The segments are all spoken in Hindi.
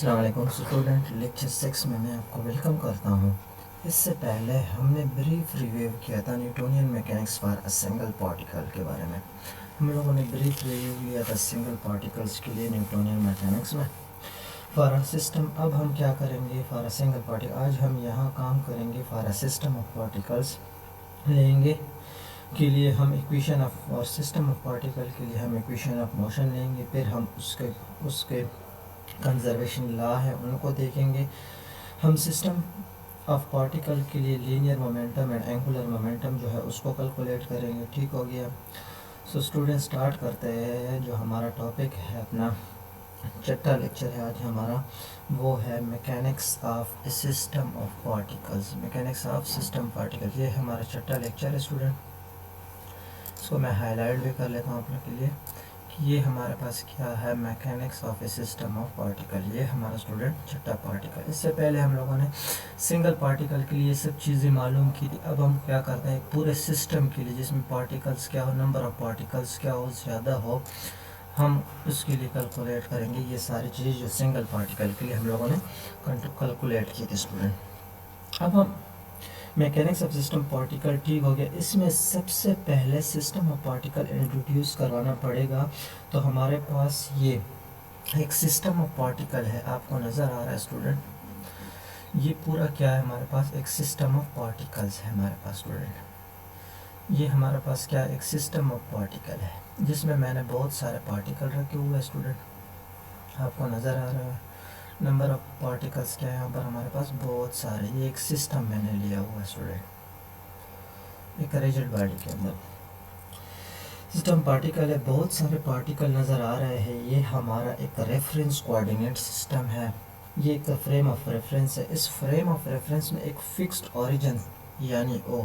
अस्सलाम वालेकुम स्टूडेंट, लेक्चर 6 में मैं आपको वेलकम करता हूँ। इससे पहले हमने ब्रीफ रिव्यू किया था Newtonian mechanics for a single particle के बारे में। हम लोगों ने ब्रीफ रिव्यू किया था सिंगल पार्टिकल्स के लिए न्यूटोनियन मैकेनिक्स में फॉर अ सिस्टम। अब हम क्या करेंगे फॉर अ सिंगल पार्टिकल। आज हम यहाँ काम करेंगे for a system of particles लेंगे के लिए हम इक्वेशन ऑफ और सिस्टम ऑफ पार्टिकल के लिए हम इक्वेशन ऑफ मोशन लेंगे। फिर हम उसके कंजर्वेशन लॉ है उनको देखेंगे। हम सिस्टम ऑफ पार्टिकल के लिए linear momentum and angular momentum जो है उसको कैलकुलेट करेंगे। ठीक हो गया। सो स्टूडेंट स्टार्ट करते हैं। जो हमारा टॉपिक है अपना छठा लेक्चर है आज हमारा, वो है mechanics of system of particles. Mechanics of system particle, ये हमारा छठा लेक्चर है स्टूडेंट। इसको मैं हाईलाइट भी कर लेता हूँ आप लोग के लिए कि ये हमारे पास क्या है, mechanics of A system of particle. ये हमारा स्टूडेंट छठा पार्टिकल। इससे पहले हम लोगों ने सिंगल पार्टिकल के लिए सब चीज़ें मालूम की थी। अब हम क्या करते हैं, पूरे सिस्टम के लिए जिसमें पार्टिकल्स क्या हो, नंबर ऑफ पार्टिकल्स क्या हो, ज़्यादा हो, हम उसके लिए कैलकुलेट करेंगे। ये सारी चीज़ जो सिंगल पार्टिकल के लिए हम लोगों ने कैलकुलेट की थी स्टूडेंट। अब हम मैकेनिक्स ऑफ सिस्टम पार्टिकल, ठीक हो गया। इसमें सबसे पहले सिस्टम ऑफ पार्टिकल इंट्रोड्यूस करवाना पड़ेगा। तो हमारे पास ये एक सिस्टम ऑफ पार्टिकल है, आपको नज़र आ रहा है स्टूडेंट। ये पूरा क्या है, हमारे पास एक सिस्टम ऑफ पार्टिकल्स है हमारे पास स्टूडेंट। ये हमारे पास क्या, एक सिस्टम ऑफ पार्टिकल है जिसमें मैंने बहुत सारे पार्टिकल रखे हुए हैं स्टूडेंट। आपको नज़र आ रहा है नंबर ऑफ पार्टिकल्स क्या है यहाँ पर हमारे पास, बहुत सारे। ये एक सिस्टम मैंने लिया हुआ है स्टूडेंट, एक रिजिड बॉडी के अंदर सिस्टम पार्टिकल है। बहुत सारे पार्टिकल नज़र आ रहे हैं। ये हमारा एक रेफरेंस कोऑर्डिनेट सिस्टम है। ये एक फ्रेम ऑफ रेफरेंस है। इस फ्रेम ऑफ रेफरेंस में एक फिक्स्ड ओरिजिन यानी ओ,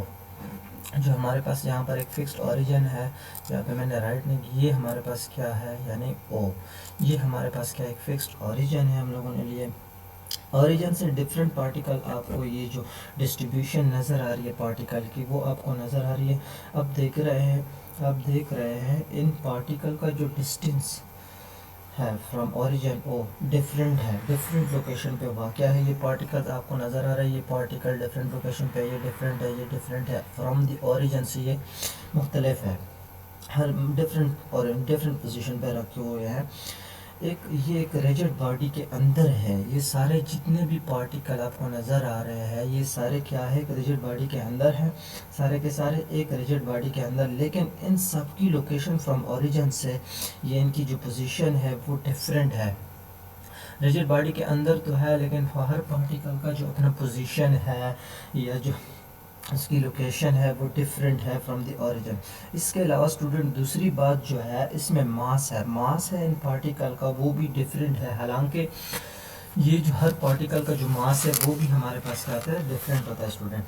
जो हमारे पास यहाँ पर एक फिक्स्ड ओरिजिन है, यहाँ पे मैंने राइट नहीं की, ये हमारे पास क्या है यानी ओ। ये हमारे पास क्या, एक फिक्स्ड ओरिजिन है हम लोगों ने लिए। ओरिजिन से डिफरेंट पार्टिकल, आपको ये जो डिस्ट्रीब्यूशन नज़र आ रही है पार्टिकल की, वो आपको नज़र आ रही है। अब आप देख रहे हैं इन पार्टिकल का जो डिस्टेंस है फ्रॉम ओरिजिन ओ डिफरेंट है, डिफरेंट लोकेशन पे वाक़ है। ये पार्टिकल आपको नज़र आ रहा है, ये पार्टिकल डिफरेंट लोकेशन पे, ये डिफरेंट है, ये डिफरेंट है फ्रॉम द ओरिजिन से, ये मुख्तलिफ है, हर डिफरेंट और डिफरेंट पोजीशन पे रखे हुए हैं। ये एक रिजिड बॉडी के अंदर है। ये सारे जितने भी पार्टिकल आपको नज़र आ रहे हैं, ये सारे क्या है, एक रिजिड बॉडी के अंदर है, सारे के सारे एक रिजिड बॉडी के अंदर। लेकिन इन सब की लोकेशन फ्रॉम ओरिजिन से, ये इनकी जो पोजीशन है वो डिफरेंट है। रिजिड बॉडी के अंदर तो है, लेकिन हर पार्टिकल का जो अपना पोजीशन है या जो उसकी लोकेशन है वो डिफरेंट है फ्रॉम द ओरिजिन। इसके अलावा स्टूडेंट दूसरी बात जो है, इसमें मास है इन पार्टिकल का, वो भी डिफरेंट है। हालांकि ये जो हर पार्टिकल का जो मास है वो भी हमारे पास क्या होता है, डिफरेंट होता है स्टूडेंट।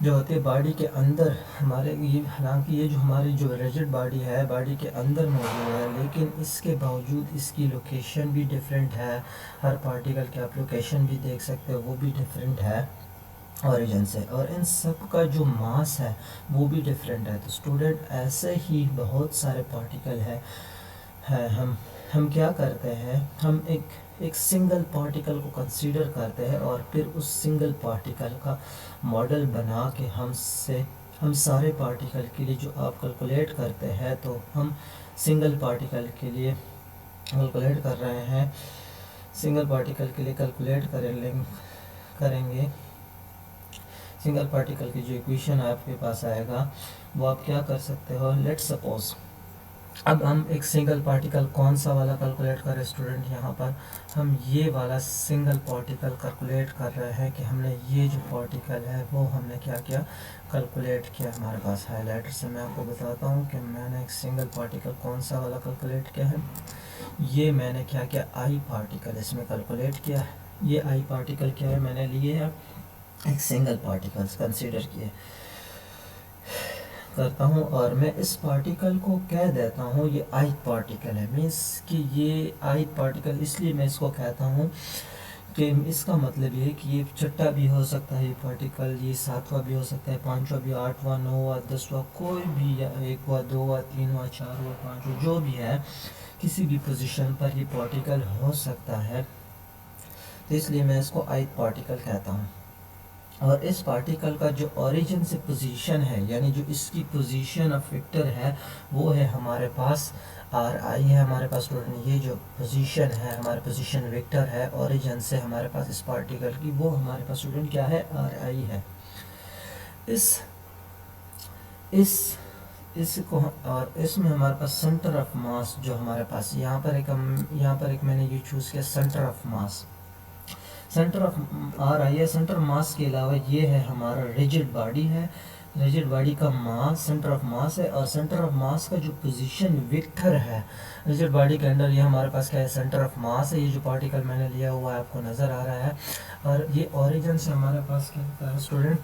जो होती है बॉडी के अंदर हमारे, ये हालांकि ये जो हमारी जो रिजिड बॉडी है बॉडी के अंदर मौजूद है, लेकिन इसके बावजूद इसकी लोकेशन भी डिफरेंट है। हर पार्टिकल की आप लोकेशन भी देख सकते हो, वो भी डिफरेंट है ओरिजिन से। और इन सब का जो मास है वो भी डिफरेंट है। तो स्टूडेंट ऐसे ही बहुत सारे पार्टिकल है हम क्या करते हैं, हम एक सिंगल पार्टिकल को कंसीडर करते हैं और फिर उस सिंगल पार्टिकल का मॉडल बना के हम सारे पार्टिकल के लिए जो आप कैलकुलेट करते हैं, तो हम सिंगल पार्टिकल के लिए कैलकुलेट कर रहे हैं। सिंगल पार्टिकल के लिए कैलकुलेट करेंगे। सिंगल पार्टिकल की जो इक्वेशन आपके पास आएगा वो आप क्या कर सकते हो, लेट्स सपोज अब हम एक सिंगल पार्टिकल कौन सा वाला कैलकुलेट कर रहे हैं स्टूडेंट, यहाँ पर हम ये वाला सिंगल पार्टिकल कैलकुलेट कर रहे हैं कि हमने ये जो पार्टिकल है वो हमने क्या किया, कैलकुलेट किया। हमारे पास हाईलाइटर से मैं आपको बताता हूँ कि मैंने एक सिंगल पार्टिकल कौन सा वाला कैलकुलेट किया है। ये मैंने क्या किया, आई पार्टिकल इसमें कैलकुलेट किया है। ये आई पार्टिकल क्या है, मैंने लिए है एक सिंगल पार्टिकल्स कंसीडर किए करता हूँ, और मैं इस पार्टिकल को कह देता हूँ ये आइथ पार्टिकल है। मीन्स कि ये आइथ पार्टिकल इसलिए मैं इसको कहता हूँ कि इसका मतलब ये है कि ये छठा भी हो सकता है ये पार्टिकल, ये सातवां भी हो सकता है, पांचवा भी, आठवां, नौवां, दसवां, कोई भी, या एक हुआ, दो हुआ, तीन हुआ, चार हुआ, पाँच हुआ, जो भी है, किसी भी पोजीशन पर ये पार्टिकल हो सकता है। तो इसलिए मैं इसको ith पार्टिकल कहता हूँ। और इस पार्टिकल का जो ओरिजिन से पोजीशन है, यानी जो इसकी पोजीशन ऑफ वेक्टर है, वो है हमारे पास आर आई है हमारे पास स्टूडेंट। ये जो पोजीशन है हमारे पोजीशन वेक्टर है ओरिजिन से हमारे पास इस पार्टिकल की, वो हमारे पास स्टूडेंट क्या है, आर आई है। इसको और इसमें हमारे पास सेंटर ऑफ मास जो हमारे पास यहाँ पर एक मैंने ये चूज़ किया centre of mass. Centre of are आई है, सेंटर मास के अलावा ये है हमारा रिजिड बॉडी है। रिजिड बॉडी का मास सेंटर ऑफ मास है, और सेंटर ऑफ मास का जो पोजीशन वेक्टर है रिजिड बॉडी के अंदर, ये हमारे पास क्या है, सेंटर ऑफ मास है। ये जो पार्टिकल मैंने लिया हुआ है आपको नज़र आ रहा है, और ये ओरिजिन से हमारे पास क्या होता है स्टूडेंट,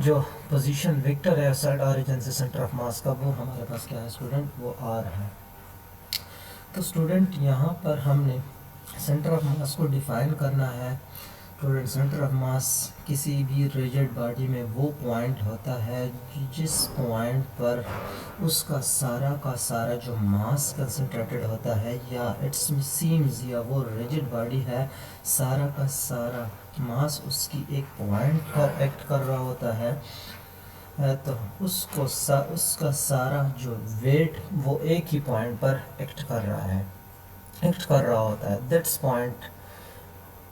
जो पोजीशन वेक्टर है सेट ओरिजिन से सेंटर ऑफ मास का, वो हमारे पास क्या है स्टूडेंट, वो आर है। तो स्टूडेंट यहाँ पर हमने सेंटर ऑफ मास को डिफाइन करना है। स्टूडेंट सेंटर ऑफ मास किसी भी रिजिड बॉडी में वो पॉइंट होता है जिस पॉइंट पर उसका सारा का सारा जो मास कंसंट्रेटेड होता है, या इट्स सीम्स, या वो रिजिड बॉडी है सारा का सारा मास उसकी एक पॉइंट पर एक्ट कर रहा होता है, तो उसका सारा जो वेट वो एक ही पॉइंट पर एक्ट कर रहा होता है। दैट्स पॉइंट,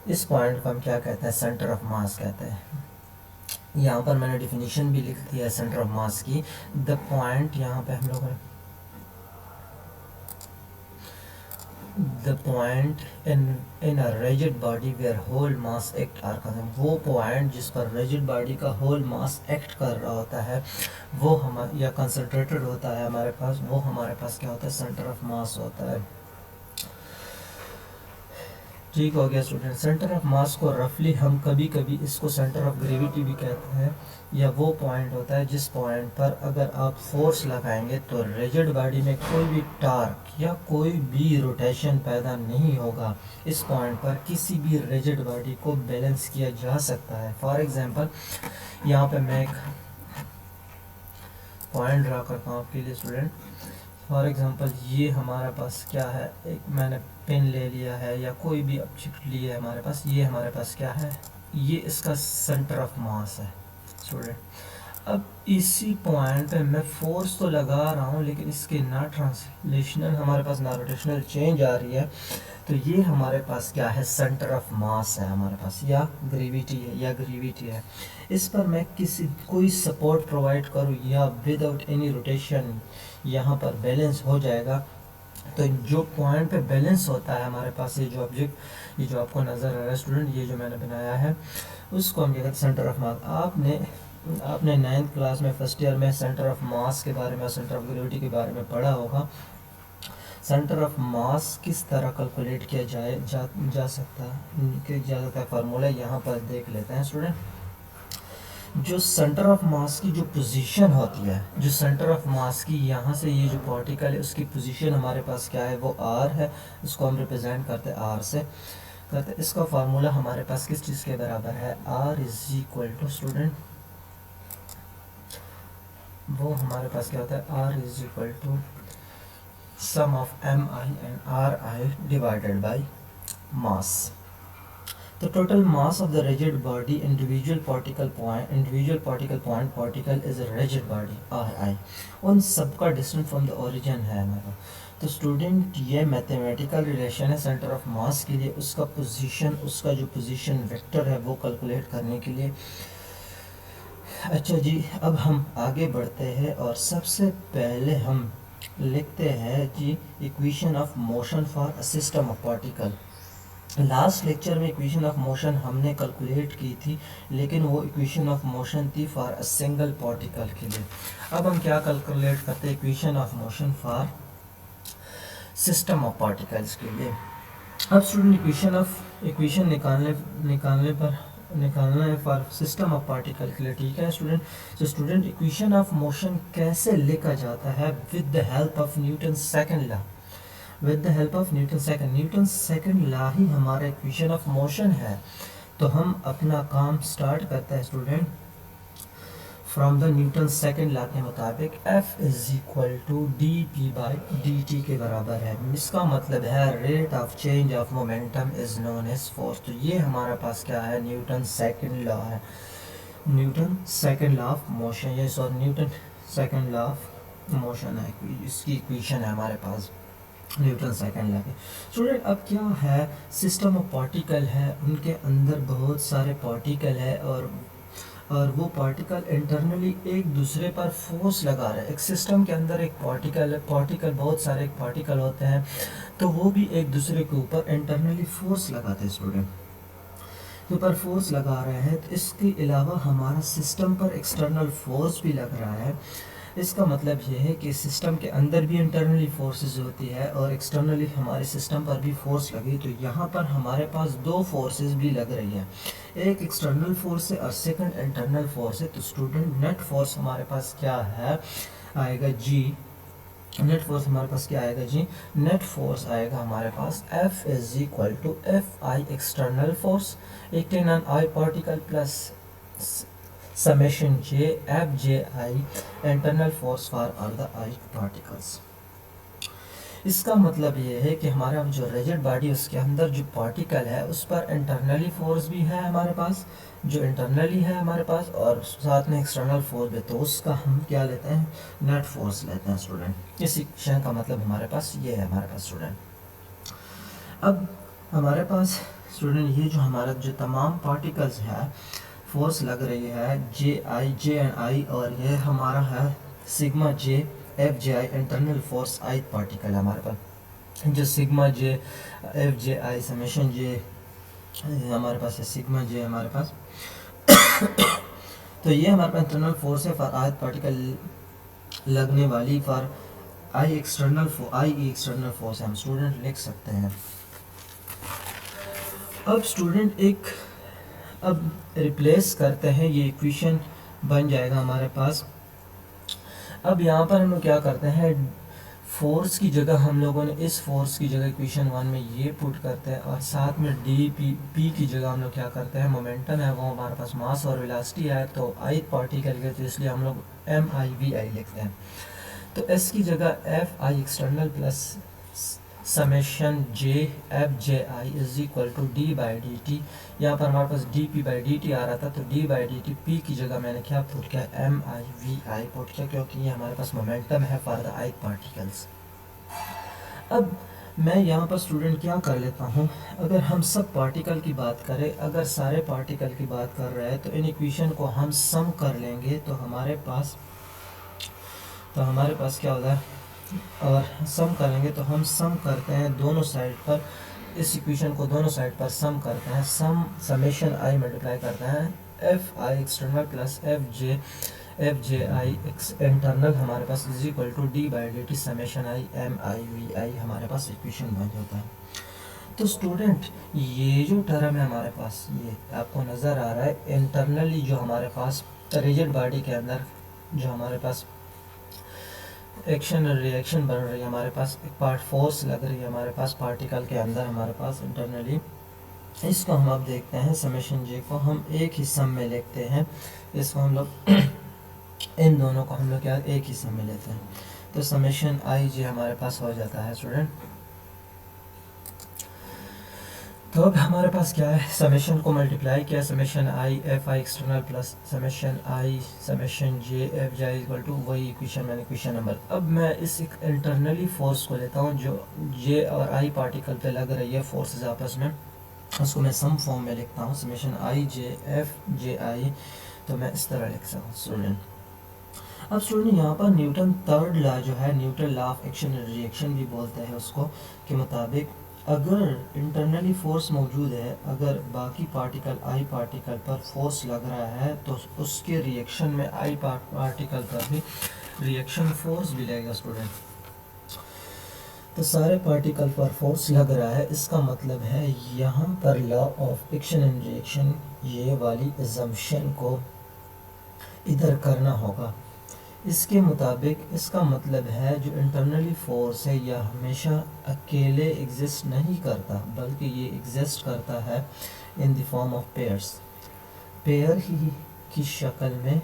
इस पॉइंट को हम क्या कहते हैं, सेंटर ऑफ मास कहते हैं। यहाँ पर मैंने डिफिनीशन भी लिख दिया है सेंटर ऑफ मास की। द पॉइंट, यहाँ पे हम लोग the point in a rigid body where whole mass act are, वो पॉइंट जिस पर रिजिड बॉडी का होल मास एक्ट कर रहा होता है, वो हमारे या कंसंट्रेटेड होता है हमारे पास, वो हमारे पास क्या होता है, सेंटर ऑफ मास होता है। ठीक हो गया स्टूडेंट। सेंटर ऑफ मास को रफली हम कभी कभी इसको सेंटर ऑफ ग्रेविटी भी कहते हैं, या वो पॉइंट होता है जिस पॉइंट पर अगर आप फोर्स लगाएंगे तो रिजिड बॉडी में कोई भी टार्क या कोई भी रोटेशन पैदा नहीं होगा। इस पॉइंट पर किसी भी रिजिड बॉडी को बैलेंस किया जा सकता है। फॉर एग्जांपल यहाँ पे मैं एक पॉइंट ड्रा करता हूँ आपके लिए स्टूडेंट। फॉर एग्जांपल ये हमारे पास क्या है, एक मैंने पेन ले लिया है या कोई भी ऑब्जेक्ट लिया है हमारे पास, ये हमारे पास क्या है, ये इसका सेंटर ऑफ मास है स्टूडेंट। अब इसी पॉइंट पे मैं फोर्स तो लगा रहा हूँ, लेकिन इसके ना ट्रांसलेशनल हमारे पास ना रोटेशनल चेंज आ रही है, तो ये हमारे पास क्या है, सेंटर ऑफ मास है हमारे पास, या ग्रेविटी है। इस पर मैं कोई सपोर्ट प्रोवाइड करूँ या विदाउट एनी रोटेशन यहाँ पर बैलेंस हो जाएगा। तो जो पॉइंट पे बैलेंस होता है हमारे पास, ये जो ऑब्जेक्ट, ये जो आपको नज़र आ रहा है स्टूडेंट, ये जो मैंने बनाया है, उसको हम क्या कहते हैं, सेंटर ऑफ मास। आपने 9th क्लास में फर्स्ट ईयर में सेंटर ऑफ मास के बारे में, सेंटर ऑफ ग्रेविटी के बारे में पढ़ा होगा। सेंटर ऑफ मास किस तरह कैलकुलेट किया जा सकता है, फार्मूला यहाँ पर देख लेते हैं स्टूडेंट। जो सेंटर ऑफ मास की जो पोजीशन होती है, जो सेंटर ऑफ मास की यहाँ से ये जो पार्टिकल है उसकी पोजीशन हमारे पास क्या है, वो आर है। इसको हम रिप्रेजेंट करते हैं आर से करते हैं। इसका फार्मूला हमारे पास किस चीज़ के बराबर है, r is equal to student, वो हमारे पास क्या होता है, r is equal to sum of m i and r i divided by mass. The total mass of the rigid body, individual particle point particle is a rigid body Ri, उन सबका डिस्टेंस फ्रॉम द ओरिजिन है हमारा। तो स्टूडेंट ये मैथमेटिकल रिलेशन है सेंटर ऑफ मास के लिए, उसका जो पोजीशन वेक्टर है वो कैलकुलेट करने के लिए। अच्छा जी, अब हम आगे बढ़ते हैं और सबसे पहले हम लिखते हैं जी equation of motion for a system of particle. Last lecture में इक्वेशन ऑफ मोशन हमने कैलकुलेट की थी, लेकिन वो इक्वेशन ऑफ मोशन थी फॉर अ सिंगल पार्टिकल के लिए। अब हम क्या कैलकुलेट करते हैं, equation of motion for system of particles के लिए। अब स्टूडेंट इक्वेशन निकालना है फॉर सिस्टम ऑफ पार्टिकल के लिए, ठीक है स्टूडेंट। तो स्टूडेंट इक्वेशन ऑफ मोशन कैसे लिखा जाता है, with the help of Newton second law. With the help of Newton second law ही हमारा इक्वेशन ऑफ मोशन है। तो हम अपना काम स्टार्ट करते हैं student. From the Newton second law के मुताबिक F is equal to dp/dt के बराबर है। इसका मतलब है rate of change of momentum is known as force. तो ये हमारे पास क्या है, न्यूटन सेकंड लॉ है, Newton second law of motion, ये sorry Newton second law of motion है, इसकी इक्वेशन है हमारे पास न्यूटन सेकंड लॉ की। स्टूडेंट अब क्या है, सिस्टम ऑफ पार्टिकल है, उनके अंदर बहुत सारे पार्टिकल है और वो पार्टिकल इंटरनली एक दूसरे पर फोर्स लगा रहे हैं। एक सिस्टम के अंदर एक पार्टिकल बहुत सारे पार्टिकल होते हैं, तो वो भी एक दूसरे के ऊपर इंटरनली फोर्स लगाते हैं स्टूडेंट, के ऊपर फोर्स लगा रहे हैं। तो इसके अलावा हमारा सिस्टम पर एक्सटर्नल फोर्स भी लग रहा है। इसका मतलब ये है कि सिस्टम के अंदर भी इंटरनली फोर्सेस होती है और एक्सटर्नली हमारे सिस्टम पर भी फोर्स लगी। तो यहाँ पर हमारे पास दो फोर्सेस भी लग रही है, एक एक्सटर्नल फोर्स है और सेकंड इंटरनल फोर्स है। तो स्टूडेंट नेट फोर्स हमारे पास क्या है, आएगा जी, नेट फोर्स हमारे पास क्या आएगा जी, नेट फोर्स आएगा हमारे पास F is equal to F I external force acting on i particle plus summation j f j I internal force for all the I particles। इसका मतलब ये है कि हमारा जो रिजिड बॉडी उसके अंदर जो पार्टिकल है उस पर इंटरनली फोर्स भी है हमारे पास, जो इंटरनली है हमारे पास, और साथ में एक्सटर्नल फोर्स भी, तो उसका हम क्या लेते हैं, नेट फोर्स लेते हैं स्टूडेंट। इस इक्वेशन का मतलब हमारे पास ये है हमारे पास स्टूडेंट। अब हमारे पास स्टूडेंट ये जो हमारा जो तमाम पार्टिकल्स है फोर्स लग रही है जे एंड आई, और ये हमारा है sigma J F J I internal force I particle है हमारे पास, जो sigma J F J I summation J हमारे पास है, सिग्मा जे हमारे पास तो ये हमारे पास इंटरनल फोर्स है फॉर आई पार्टिकल लगने वाली, फॉर आई एक्सटर्नल फोर्स हम स्टूडेंट लिख सकते हैं। अब स्टूडेंट अब रिप्लेस करते हैं, ये इक्वेशन बन जाएगा हमारे पास। अब यहाँ पर हम लोग क्या करते हैं, फोर्स की जगह हम लोगों ने इस फोर्स की जगह इक्वेशन 1 में ये पुट करते हैं, और साथ में पी की जगह हम लोग क्या करते हैं, मोमेंटम है वो हमारे पास मास और वेलोसिटी है, तो आई पार्टिकल के, तो इसलिए हम लोग MIVI लिखते हैं। तो एस की जगह F I external plus summation J F J I is equal to D by D T. यहाँ पर हमारे पास D P by D T आ रहा था, तो D by D T P की जगह मैंने क्या पुट किया, MIVI पुट किया, क्योंकि ये हमारे पास मोमेंटम है फॉर द आई पार्टिकल्स। अब मैं यहाँ पर स्टूडेंट क्या कर लेता हूँ, अगर हम सब पार्टिकल की बात करें, अगर सारे पार्टिकल की बात कर रहे हैं, तो इन इक्वेशन को हम सम कर लेंगे, तो हमारे पास क्या होता है, और सम करेंगे तो हम सम करते हैं दोनों साइड पर, इस इक्वेशन को दोनों साइड पर सम करते हैं, समेशन आई मल्टीप्लाई करते हैं F I external plus F J I internal हमारे पास is equal to D by D T summation I MIVI हमारे पास इक्वेशन बन जाता है। तो स्टूडेंट ये जो टर्म है हमारे पास, ये आपको नज़र आ रहा है, इंटरनली जो हमारे पास रिजिड बॉडी के अंदर जो हमारे पास एक्शन और रिएक्शन बन रही है, हमारे पास एक पार्ट फोर्स लग रही है हमारे पास पार्टिकल के अंदर हमारे पास इंटरनली, इसको हम अब देखते हैं, समेशन जे को हम एक ही सम में लिखते हैं, इसको हम लोग इन दोनों को हम लोग क्या एक ही सम में लेते हैं, तो समेशन आई जे हमारे पास हो जाता है स्टूडेंट। तो अब हमारे पास क्या है, समेशन को मल्टीप्लाई किया, summation I F I external plus summation i summation J F j equal to वही इक्वेशन मैंने इक्वेशन नंबर। अब मैं इस इंटरनली फोर्स को लेता हूँ जो जे और आई पार्टिकल पे लग रही है फोर्सेस आपस में, उसको मैं सम फॉर्म में लिखता हूँ, समेशन आई जे एफ जे आई, तो मैं इस तरह लिख सकता हूँ स्टूडेंट। अब स्टूडेंट यहाँ पर न्यूटन थर्ड लॉ जो है, Newton law of action and reaction भी बोलते हैं उसको, के मुताबिक अगर इंटरनली फोर्स मौजूद है, अगर बाकी पार्टिकल आई पार्टिकल पर फोर्स लग रहा है, तो उसके रिएक्शन में आई पार्टिकल पर भी रिएक्शन फोर्स भी लगेगा स्टूडेंट। तो सारे पार्टिकल पर फोर्स लग रहा है, इसका मतलब है यहाँ पर law of action and reaction ये वाली अजम्पशन को इधर करना होगा। इसके मुताबिक इसका मतलब है जो इंटरनली फोर्स है यह हमेशा अकेले एग्जिस्ट नहीं करता, बल्कि ये एग्जिस्ट करता है in the form of pairs, pair ही की शक्ल में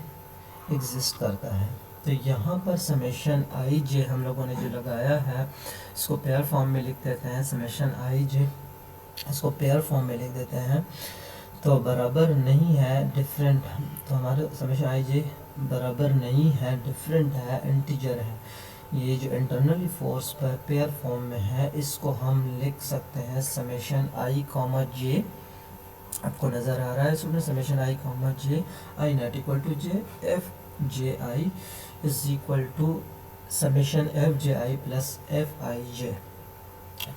एग्जिस्ट करता है। तो यहाँ पर समेशन आई जे हम लोगों ने जो लगाया है, इसको पेयर फॉर्म में लिख देते हैं, समेशन आई जे इसको पेयर फॉर्म में लिख देते हैं। तो बराबर नहीं है डिफरेंट, तो हमारे समेशन आई जे बराबर नहीं है डिफरेंट है, इंटीजर है। ये जो इंटरनली फोर्स पर पेयर फॉर्म में है, इसको हम लिख सकते हैं समेशन आई कॉमा जे। आपको नज़र आ रहा है इसमें summation I comma J I not equal to J F J I is equal to summation F J I plus F I J.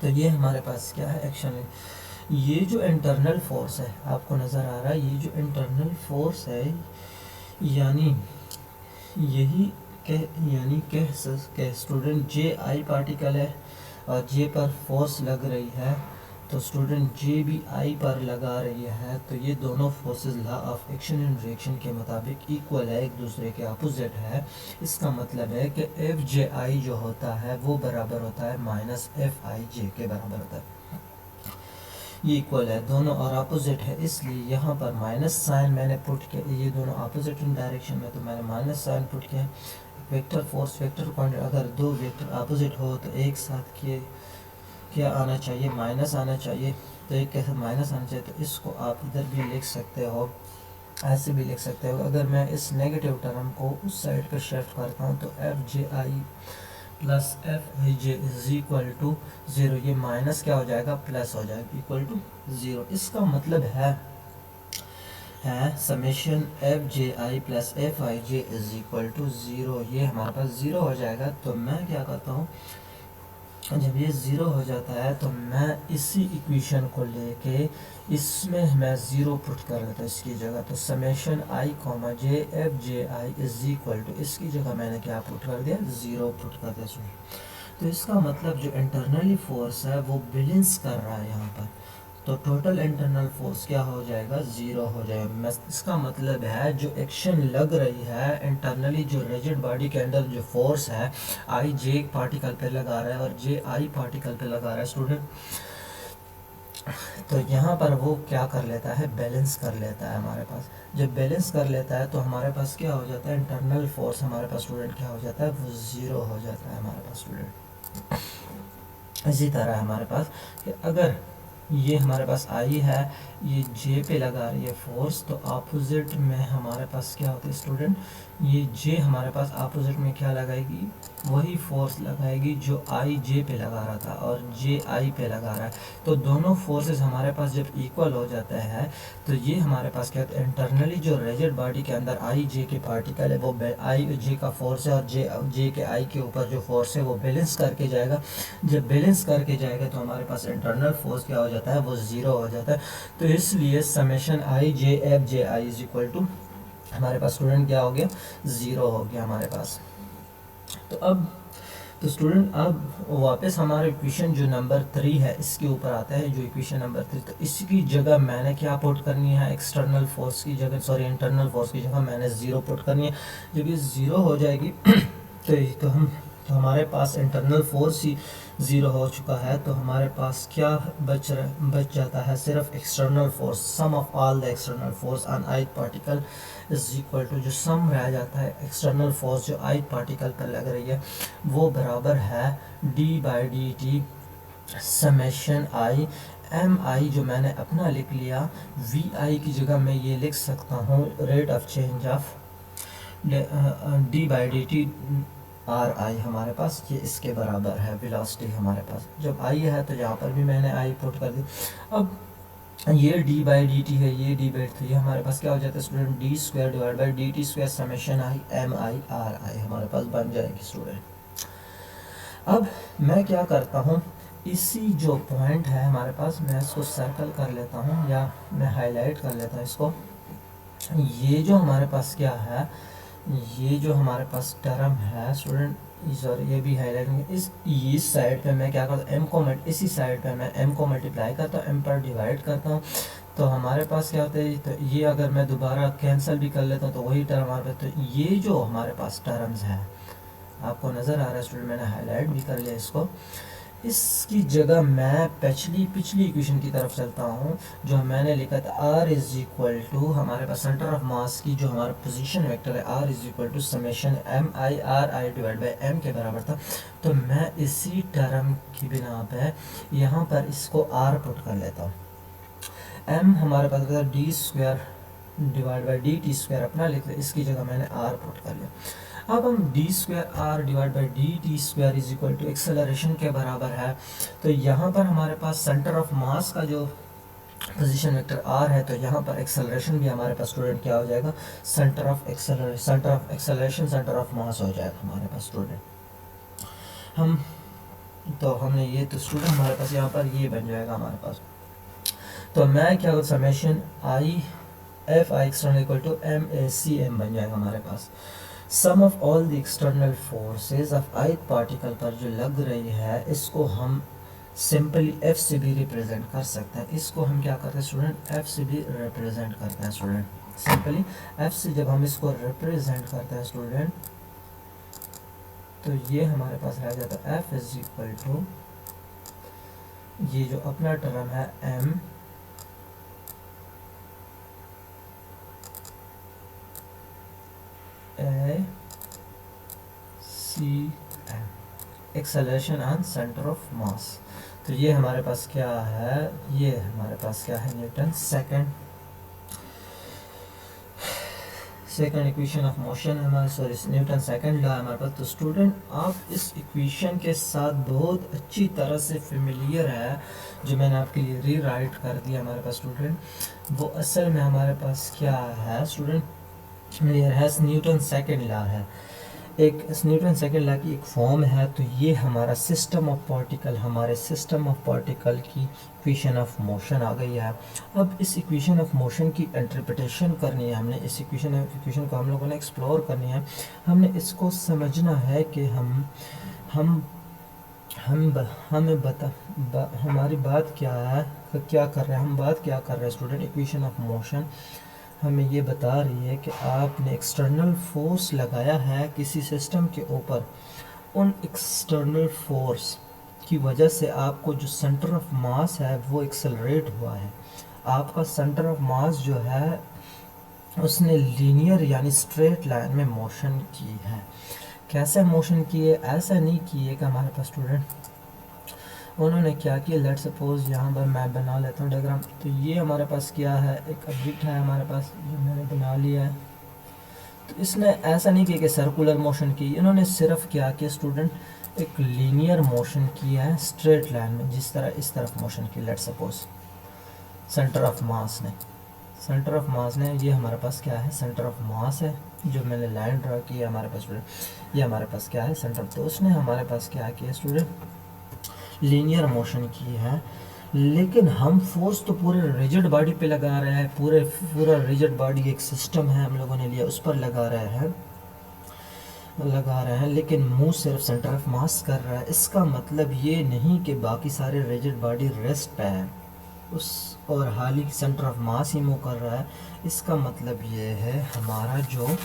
तो ये हमारे पास क्या है, एक्शन। ये जो इंटरनल फोर्स है, आपको नज़र आ रहा है, ये जो इंटरनल फोर्स है, यानी यही कह स्टूडेंट जे आई पार्टिकल है और जे पर फोर्स लग रही है, तो स्टूडेंट जे भी आई पर लगा रही है। तो ये दोनों forces law of action and reaction के मुताबिक इक्वल है, एक दूसरे के अपोजिट है। इसका मतलब है कि एफ जे आई जो होता है वो बराबर होता है माइनस एफ आई जे के बराबर होता है। ये इक्वल है दोनों और अपोजिट है, इसलिए यहाँ पर माइनस साइन मैंने पुट किया, ये दोनों अपोजिट इन डायरेक्शन में, तो मैंने माइनस साइन पुट किया। वेक्टर फोर्स वेक्टर क्वांटिटी, अगर दो वेक्टर अपोजिट हो तो एक साथ किए क्या आना चाहिए, माइनस आना चाहिए। तो एक कैसे माइनस आना चाहिए, तो इसको आप इधर भी लिख सकते हो, ऐसे भी लिख सकते हो। अगर मैं इस नेगेटिव टर्म को उस साइड पर शिफ्ट करता हूँ, तो F J I plus F I j is equal to zero, ये माइनस क्या हो जाएगा, प्लस हो जाएगा, इक्वल टू ज़ीरो। इसका मतलब है summation F J I plus F I j is equal to zero. ये हमारे पास ज़ीरो हो जाएगा। तो मैं क्या करता हूँ, जब ये ज़ीरो हो जाता है तो मैं इसी इक्वेशन को लेके इसमें मैं ज़ीरो पुट कर देता हूँ इसकी जगह। तो summation I comma j F J I is equal to, इसकी जगह मैंने क्या पुट कर दिया, ज़ीरो पुट कर दिया। तो इसका मतलब जो इंटरनली फोर्स है वो बैलेंस कर रहा है यहाँ पर, तो टोटल इंटरनल फोर्स क्या हो जाएगा, ज़ीरो हो जाएगा। इसका मतलब है जो एक्शन लग रही है इंटरनली, जो रिजिड बॉडी के अंदर जो फोर्स है आई जे पार्टिकल पे लगा रहा है और जे आई पार्टिकल पे लगा रहा है स्टूडेंट, तो यहाँ पर वो क्या कर लेता है, बैलेंस कर लेता है हमारे पास। जब बैलेंस कर लेता है तो हमारे पास क्या हो जाता है, इंटरनल फोर्स हमारे पास स्टूडेंट क्या हो जाता है, वो ज़ीरो हो जाता है हमारे पास स्टूडेंट। इसी तरह हमारे पास कि अगर ये हमारे पास आई है, ये जे पे लगा रही है फोर्स, तो अपोजिट में हमारे पास क्या होता है स्टूडेंट, ये जे हमारे पास अपोजिट में क्या लगाएगी, वही फोर्स लगाएगी जो आई जे पे लगा रहा था और जे आई पे लगा रहा है। तो दोनों फोर्सेस हमारे पास जब इक्वल हो जाता है तो ये हमारे पास क्या होता है, इंटरनली जो रिजिड बॉडी के अंदर आई जे के पार्टिकल है वो आई जे का फोर्स है और जे के आई के ऊपर जो फोर्स है वो बैलेंस करके जाएगा। जब बैलेंस करके जाएगा तो हमारे पास इंटरनल फोर्स क्या हो जाता है, वो ज़ीरो हो जाता है। तो इसलिए summation i j F J I is equal to हमारे पास स्टूडेंट क्या हो गया, ज़ीरो हो गया हमारे पास। तो स्टूडेंट अब वापस हमारा इक्वेशन जो नंबर 3 है इसके ऊपर आता है, जो इक्वेशन नंबर 3, तो इसकी जगह मैंने क्या पुट करनी है, एक्सटर्नल फोर्स की जगह, सॉरी इंटरनल फोर्स की जगह मैंने ज़ीरो पुट करनी है। जब ये ज़ीरो हो जाएगी तो हमारे पास इंटरनल फोर्स ही ज़ीरो हो चुका है, तो हमारे पास क्या बच जाता है, सिर्फ external force, sum of all the external force on ith particle is equal to, जो सम रह जाता है एक्सटर्नल फोर्स जो ith पार्टिकल पर लग रही है वो बराबर है d by D T summation I M I, जो मैंने अपना लिख लिया, वी आई की जगह मैं ये लिख सकता हूँ rate of change of D by D T R आई, हमारे पास ये इसके बराबर है वेलोसिटी हमारे पास। जब आई है तो यहाँ पर भी मैंने आई पुट कर दी। अब ये डी बाई डी टी है, ये डी बाई, तो ये हमारे पास क्या हो जाता है student, D square divide by D T square summation I M i r आई हमारे पास बन जाएगी स्टूडेंट। अब मैं क्या करता हूँ, इसी जो पॉइंट है हमारे पास मैं इसको सर्कल कर लेता हूँ या मैं हाईलाइट कर लेता हूँ इसको। ये जो हमारे पास क्या है, ये जो हमारे पास टर्म है स्टूडेंट, सॉरी ये भी हाईलाइट, इस साइड पे मैं क्या करता हूँ, एम को इसी साइड पे मैं एम को मल्टीप्लाई करता हूँ, एम पर डिवाइड करता हूँ, तो हमारे पास क्या होता है, तो ये अगर मैं दोबारा कैंसिल भी कर लेता हूँ तो वही टर्म हमारे पास, तो ये जो हमारे पास टर्म्स है आपको नज़र आ रहा है स्टूडेंट, मैंने हाईलाइट भी कर लिया इसको, इसकी जगह मैं पिछली इक्वेशन की तरफ चलता हूँ, जो मैंने लिखा था r इज इक्वल टू हमारे पास सेंटर ऑफ मास की जो हमारा पोजीशन वेक्टर है r is equal to summation m i r i divide by m के बराबर था। तो मैं इसी टर्म की बिना पे यहाँ पर इसको r पुट कर लेता हूँ। m हमारे पास D square divide by D T square अपना लिख लिया, इसकी जगह मैंने r पुट कर लिया। अब हम d square r divide by D T square is equal to acceleration के बराबर है। तो यहाँ पर हमारे पास सेंटर ऑफ मास का जो पोजीशन वेक्टर आर है, तो यहाँ पर एक्सेलरेशन भी हमारे पास स्टूडेंट क्या हो जाएगा, centre of acceleration centre of मास हो जाएगा हमारे पास स्टूडेंट। हमने ये तो स्टूडेंट हमारे पास यहाँ पर ये बन जाएगा हमारे पास। तो मैं क्या करूँ, summation I F I external equal to M A C M बन जाएगा हमारे पास। Sum of all the external forces of ith particle पर जो लग रही है, इसको हम सिंपली f से भी रिप्रेजेंट कर सकते हैं। इसको हम क्या करते हैं स्टूडेंट, f से भी रिप्रेजेंट करते हैं स्टूडेंट। सिंपली f से जब हम इसको रिप्रेजेंट करते हैं स्टूडेंट, तो ये हमारे पास रह जाता है f इज इक्वल टू ये जो अपना टर्म है m a C m acceleration on centre of mass. तो ये हमारे पास क्या है, ये हमारे पास क्या है, Newton second equation of motion है हमारे, सॉरी न्यूटन सेकंड लॉ है हमारे पास। तो स्टूडेंट आप इस इक्वेशन के साथ बहुत अच्छी तरह से फेमिलियर है, जो मैंने आपके लिए रीराइट कर दिया हमारे पास स्टूडेंट। वो असल में हमारे पास क्या है स्टूडेंट, न्यूटन सेकंड लॉ है, एक न्यूटन सेकंड लॉ की एक फॉर्म है। तो ये हमारा सिस्टम ऑफ पार्टिकल, हमारे सिस्टम ऑफ पार्टिकल की इक्वेशन ऑफ मोशन आ गई है। अब इस इक्वेशन ऑफ मोशन की इंटरप्रिटेशन करनी है हमने, इस इक्वेशन को हम लोगों ने एक्सप्लोर करनी है। हमने इसको समझना है कि हमारी बात क्या है, क्या कर रहे हैं हम, बात क्या कर रहे हैं स्टूडेंट। इक्वेशन ऑफ मोशन हमें ये बता रही है कि आपने एक्सटर्नल फोर्स लगाया है किसी सिस्टम के ऊपर, उन एक्सटर्नल फोर्स की वजह से आपको जो सेंटर ऑफ मास है वो एक्सेलरेट हुआ है। आपका सेंटर ऑफ मास जो है उसने लीनियर यानी स्ट्रेट लाइन में मोशन की है। कैसे मोशन की है, ऐसा नहीं की है कि हमारे पास स्टूडेंट उन्होंने क्या किया, लेट सपोज यहाँ पर मैं बना लेता हूँ डायग्राम। तो ये हमारे पास क्या है, एक ऑब्जेक्ट है हमारे पास जो मैंने बना लिया है। तो इसने ऐसा नहीं किया कि सर्कुलर मोशन की, इन्होंने सिर्फ क्या किया स्टूडेंट, एक लीनियर मोशन किया है स्ट्रेट लाइन में, जिस तरह इस तरफ मोशन की। लेट सपोज सेंटर ऑफ मास ने ये हमारे पास क्या है, सेंटर ऑफ मास है, जो मैंने लाइन ड्रा की है हमारे पास स्टूडेंट। ये हमारे पास क्या है, सेंटर। तो उसने हमारे पास क्या किया स्टूडेंट, लीनियर मोशन की है। लेकिन हम फोर्स तो पूरे रिजिड बॉडी पे लगा रहे हैं, पूरा रिजिड बॉडी एक सिस्टम है हम लोगों ने लिया, उस पर लगा रहे हैं, लेकिन मुंह सिर्फ सेंटर ऑफ मास कर रहा है। इसका मतलब ये नहीं कि बाकी सारे रिजिड बॉडी रेस्ट पे है उस, और हाल ही सेंटर ऑफ मास ही मूव कर रहा है। इसका मतलब ये है हमारा जो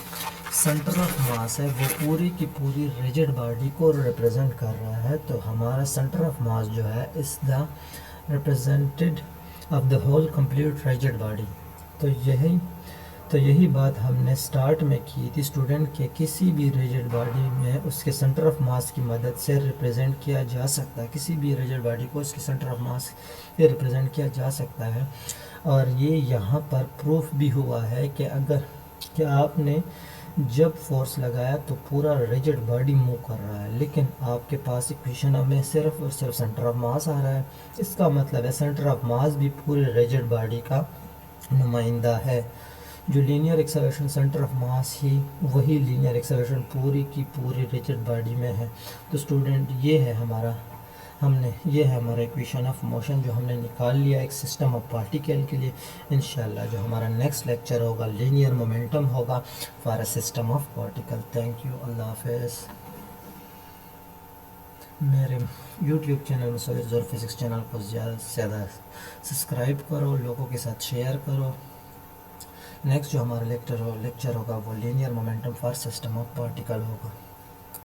सेंटर ऑफ मास है वो पूरी की पूरी रिजिड बॉडी को रिप्रेजेंट कर रहा है। तो हमारा सेंटर ऑफ मास जो है is the represented of the whole complete rigid body. तो यही बात हमने स्टार्ट में की थी स्टूडेंट के, किसी भी रिजिड बॉडी में उसके सेंटर ऑफ मास की मदद से रिप्रेजेंट किया जा सकता है, किसी भी रिजिड बॉडी को उसके सेंटर ऑफ मास से रिप्रेजेंट किया जा सकता है। और ये यहाँ पर प्रूफ भी हुआ है कि अगर क्या आपने जब फोर्स लगाया तो पूरा रिजिड बॉडी मूव कर रहा है, लेकिन आपके पास इक्वेशन में सिर्फ और सिर्फ सेंटर ऑफ मास आ रहा है। इसका मतलब है सेंटर ऑफ मास भी पूरे रिजिड बॉडी का नुमाइंदा है। जो linear acceleration centre of mass ही वही लीनियर एक्सेलरेशन पूरी की पूरी रिजिड बॉडी में है। तो स्टूडेंट ये है हमारा इक्वेशन ऑफ मोशन जो हमने निकाल लिया एक सिस्टम ऑफ पार्टिकल के लिए। इंशाल्लाह जो हमारा नेक्स्ट लेक्चर होगा लीनियर मोमेंटम होगा for a system of particle. Thank you, अल्लाह हाफिज़। मेरे YouTube channel Musawwir physics channel को ज़्यादा से ज़्यादा सब्सक्राइब करो, लोगों के साथ शेयर करो। नेक्स्ट जो हमारा लेक्चर होगा वो linear momentum for system of particle होगा।